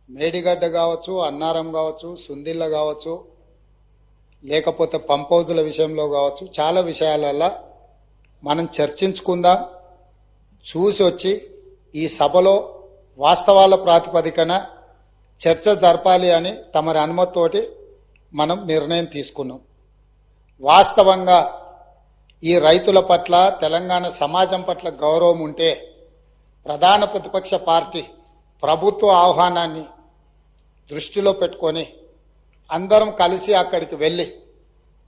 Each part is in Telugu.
మేడిగడ్డ కావచ్చు, అన్నారం కావచ్చు, సుందిళ్ళ కావచ్చు, లేకపోతే పంప్ హౌజుల విషయంలో కావచ్చు, చాలా విషయాలలో మనం చర్చించుకుందాం. చూసి వచ్చి ఈ సభలో వాస్తవాల ప్రాతిపదికన చర్చ జరపాలి అని తమరి అనుమతితోటి మనం నిర్ణయం తీసుకున్నాం. వాస్తవంగా ఈ రైతుల పట్ల, తెలంగాణ సమాజం పట్ల గౌరవం ఉంటే ప్రధాన ప్రతిపక్ష పార్టీ ప్రభుత్వ ఆహ్వానాన్ని దృష్టిలో పెట్టుకొని అందరం కలిసి అక్కడికి వెళ్ళి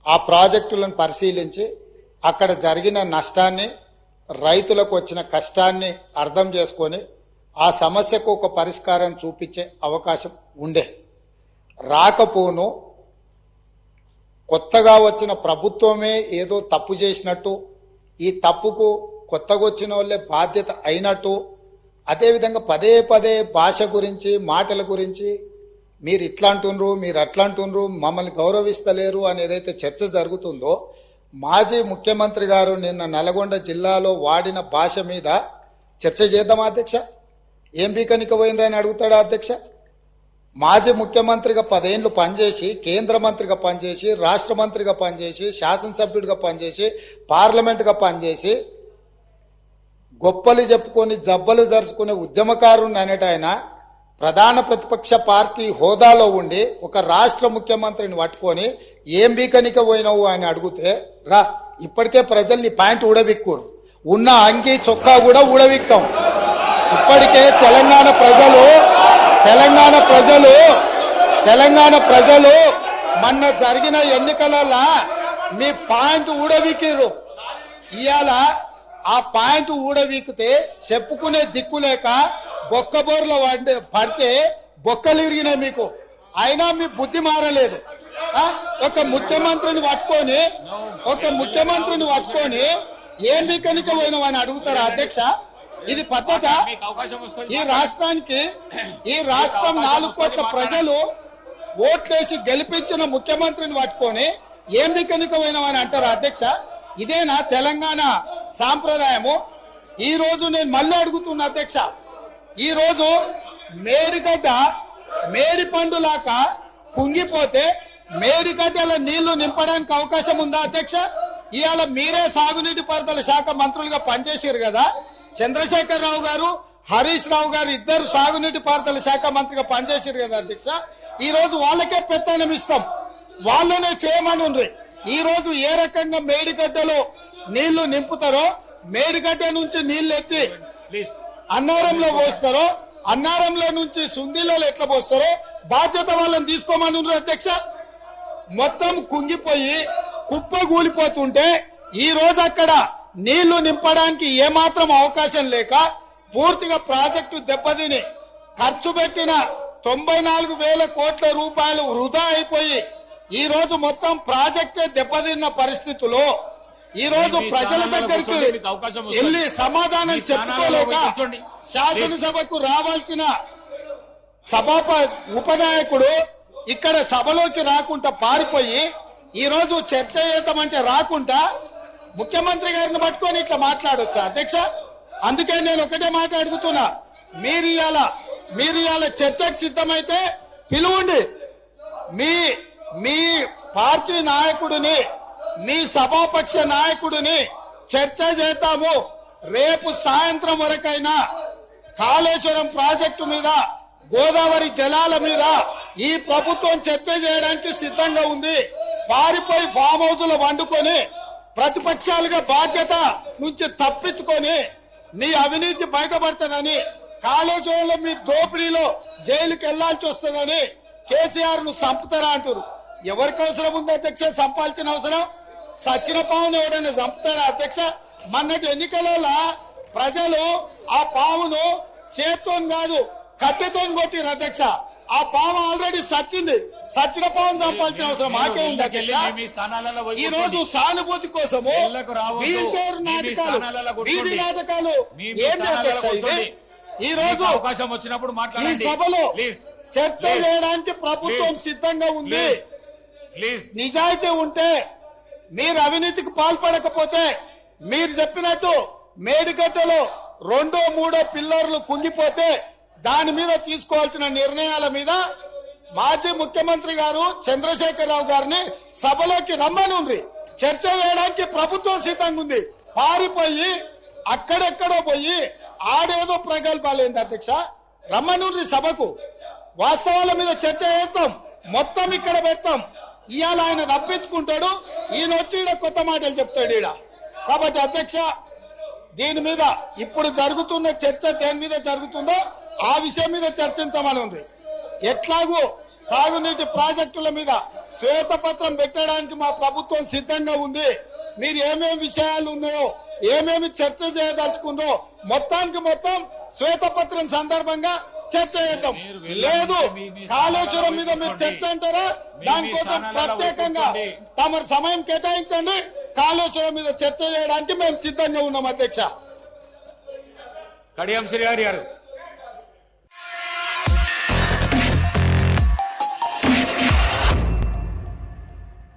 ఆ ప్రాజెక్టులను పరిశీలించి అక్కడ జరిగిన నష్టాన్ని, రైతులకు వచ్చిన కష్టాన్ని అర్థం చేసుకొని ఆ సమస్యకు ఒక పరిష్కారం చూపించే అవకాశం ఉండే. రాకపోను కొత్తగా వచ్చిన ప్రభుత్వమే ఏదో తప్పు చేసినట్టు, ఈ తప్పుకు కొత్తగా వచ్చిన వాళ్ళే బాధ్యత అయినట్టు, అదేవిధంగా పదే పదే భాష గురించి, మాటల గురించి మీరు ఇట్లా అంటుండ్రు, మీరు అట్లా అంటుండ్రు, మమ్మల్ని గౌరవిస్తలేరు అని ఏదైతే చర్చ జరుగుతుందో, మాజీ ముఖ్యమంత్రి గారు నిన్న నల్గొండ జిల్లాలో వాడిన భాష మీద చర్చ చేద్దామా అధ్యక్ష? ఏం బీకనిక పోయినరని అడుగుతాడా అధ్యక్ష? మాజీ ముఖ్యమంత్రిగా 10 ఏళ్ళు పనిచేసి, కేంద్ర మంత్రిగా పనిచేసి, రాష్ట్ర మంత్రిగా పనిచేసి, శాసనసభ్యుడిగా పనిచేసి, పార్లమెంటుగా పనిచేసి, గొప్పలు చెప్పుకొని జబ్బలు జరుచుకునే ఉద్యమకారుని అనేట ఆయన ప్రధాన ప్రతిపక్ష పార్టీ హోదాలో ఉండి ఒక రాష్ట్ర ముఖ్యమంత్రిని పట్టుకొని ఏం బీకనిక పోయినావు అని అడిగితే, రా ఇప్పటికే ప్రజల్ని ప్యాంట్ ఊడబిక్కురు, ఉన్న అంగి చొక్కా కూడా ఊడబిక్తాం. ఇప్పటికే తెలంగాణ ప్రజలు మొన్న జరిగిన ఎన్నికలలో మీ పాయింట్ ఊడబీకిరు. ఇవాళ ఆ పాయింట్ ఊడబీకితే చెప్పుకునే దిక్కు లేక బొక్కబోర్లో పడితే బొక్కలు ఇరిగినాయి మీకు. అయినా మీ బుద్ధి మారలేదు. ఒక ముఖ్యమంత్రిని పట్టుకొని ఏం బీకనిక పోయినావు అని అడుగుతారా అధ్యక్ష? ఇది పద్ధత? ఈ రాష్ట్రం 4 కోట్ల ప్రజలు ఓట్లేసి గెలిపించిన ముఖ్యమంత్రిని పట్టుకొని ఏం బీకనిక పోయినావని అంటారా అధ్యక్ష? ఇదేనా తెలంగాణ సాంప్రదాయము? ఈ రోజు నేను మళ్ళీ అడుగుతున్నా అధ్యక్ష, ఈ రోజు మేడిగడ్డ మేడి పండులాక కుంగిపోతే మేడిగడ్డల నీళ్లు నింపడానికి అవకాశం ఉందా అధ్యక్ష? ఇవాళ మీరే సాగునీటి పారుదల శాఖ మంత్రులుగా పనిచేసారు కదా. చంద్రశేఖర్ రావు గారు, హరీష్ రావు గారు ఇద్దరు సాగునీటి పారుదల శాఖ మంత్రిగా పనిచేసారు కదా అధ్యక్ష. ఈ రోజు వాళ్ళకే పెత్తనం ఇస్తాం, వాళ్ళనే చేయమని. ఈ రోజు ఏ రకంగా మేడిగడ్డలో నీళ్లు నింపుతారో, మేడిగడ్డ నుంచి నీళ్లు ఎత్తి అన్నారంలో పోస్తారో, అన్నారంలో నుంచి సుందిలలో ఎట్లా పోస్తారో బాధ్యత వాళ్ళని తీసుకోమని అధ్యక్ష. మొత్తం కుంగిపోయి కుప్ప కూలిపోతుంటే ఈ రోజు అక్కడ నీళ్లు నింపడానికి ఏమాత్రం అవకాశం లేక పూర్తిగా ప్రాజెక్టు దెబ్బతిని ఖర్చు పెట్టిన 94,000 కోట్ల రూపాయలు వృధా అయిపోయి ఈ రోజు మొత్తం ప్రాజెక్టే దెబ్బతిన్న పరిస్థితుల్లో ఈ రోజు ప్రజల దగ్గరికి వెళ్ళి సమాధానం చెప్పుకోలేక శాసనసభకు రావాల్సిన ఉపనాయకుడు ఇక్కడ సభలోకి రాకుండా పారిపోయి ఈ రోజు చర్చ చేద్దామంటే రాకుండా ముఖ్యమంత్రి గారిని పట్టుకొని ఇట్లా మాట్లాడొచ్చా అధ్యక్ష? అందుకే నేను ఒకటే మాట్లాడుతున్నా, మీరు ఇవాళ చర్చకు సిద్ధమైతే పిలువండి. మీ పార్టీ నాయకుడిని, మీ సభాపక్ష నాయకుడిని చర్చ చేద్దాము. రేపు సాయంత్రం వరకైనా కాళేశ్వరం ప్రాజెక్టు మీద, గోదావరి జలాల మీద ఈ ప్రభుత్వం చర్చ చేయడానికి సిద్ధంగా ఉంది. పారిపోయి ఫామ్ హౌస్ లో వండుకొని ప్రతిపక్షాలుగా బాధ్యత నుంచి తప్పించుకొని నీ అవినీతి బయటపడుతుందని, కాళేశ్వరంలో మీ దోపిడీలో జైలుకి వెళ్లాల్సి వస్తుందని కేసీఆర్ ను చంపుతారా అంటారు. ఎవరికి అవసరం ఉంది అధ్యక్ష చంపాల్సిన అవసరం? సచిన పావును ఎవడైనా చంపుతారా అధ్యక్ష? మొన్నటి ఎన్నికలలో ప్రజలు ఆ పావును చేత్తో కాదు కట్టెతో కొట్టిరు అధ్యక్ష. ఆ పాము ఆల్రెడీ సచ్చింది. సచిన పావును చంపాల్సిన అవసరం మాకే ఉంది అధ్యక్ష. ఈ రోజు సానుభూతి కోసము వీల్ చైర్ నాటకాలు, వీధి నాటకాలు ఏంటి అధ్యక్ష ఇది? ఈ రోజు అవకాశం వచ్చినప్పుడు ఈ సభలో చర్చ చేయడానికి ప్రభుత్వం సిద్ధంగా ఉంది. నిజాయితీ ఉంటే, మీరు అవినీతికి పాల్పడకపోతే, మీరు చెప్పినట్టు మేడిగడ్డలో 2, 3 పిల్లర్లు కుంగిపోతే దాని మీద తీసుకోవాల్సిన నిర్ణయాల మీద మాజీ ముఖ్యమంత్రి గారు చంద్రశేఖరరావు గారిని సభలోకి రమ్మనుండ్రి. చర్చ చేయడానికి ప్రభుత్వం సిద్ధంగా ఉంది. పారిపోయి అక్కడెక్కడో పోయి ఆడేదో ప్రగల్భాలేంది అధ్యక్ష. రమ్మనుండ్రి సభకు, వాస్తవాల మీద చర్చ చేస్తాం, మొత్తం ఇక్కడ పెడతాం. ఇవాళ ఆయన తప్పించుకుంటాడు, ఈయన వచ్చి ఈడ కొత్త మాటలు చెప్తాడు ఈడ. కాబట్టి అధ్యక్ష, దీని మీద ఇప్పుడు జరుగుతున్న చర్చ దేని మీద జరుగుతుందో ఆ విషయం మీద చర్చించమని ఉంది. ఎట్లాగూ సాగునీటి ప్రాజెక్టుల మీద శ్వేతపత్రం పెట్టడానికి మా ప్రభుత్వం సిద్ధంగా ఉంది. మీరు ఏమేమి విషయాలు ఉన్నాయో, ఏమేమి చర్చ చేయదలుచుకుందో మొత్తానికి మొత్తం శ్వేతపత్రం సందర్భంగా చర్చ చేద్దాం. లేదు కాళేశ్వరం మీద మీరు చర్చ అంటారా, దానికోసం ప్రత్యేకంగా తమ సమయం కేటాయించండి. కాళేశ్వరం మీద చర్చ చేయడానికి మేము సిద్ధంగా ఉన్నాం అధ్యక్ష. కడియం శ్రీహరి గారు.